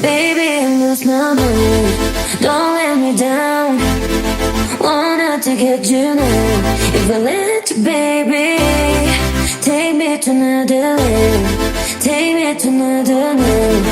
Baby, I lost my mind. Don't let me down. Wanted to get you now. If I let you, baby, take me to another land. Take me to another land.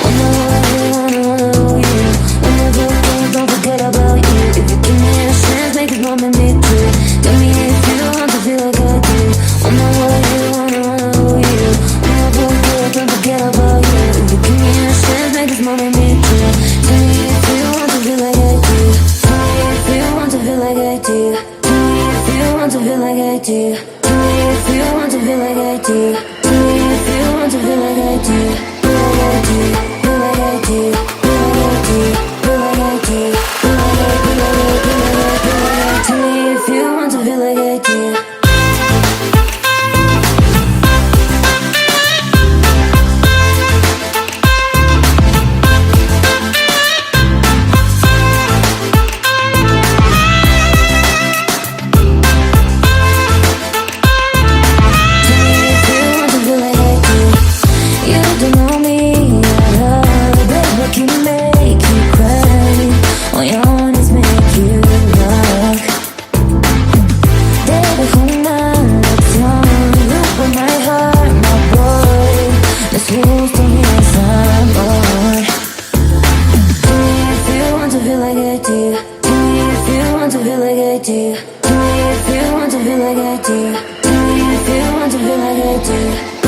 Wanna hold you. Wanna do things, don't forget about you. If you give me a chance, make it moment me too. Tell me if you want to feel like I do. Wanna hold you, hold you. Wanna do things, don't forget about you. If you give me a chance, make this moment me too. Tell me if you want to feel like I do. Tell me if you want to feel like I do. Tell me if you want to feel like I do. Tell me if you want to feel like I do. Tell me if you want to feel like I do. Feel like I do. Feel like I do. Feel like I do. Feel like I do. Feel like I do. Feel like I do. Tell me if you want to feel like I do. Feel like I do. Tell me if you want to feel like I do. Tell me if you want to feel like I do. Tell me if you want to feel like I do.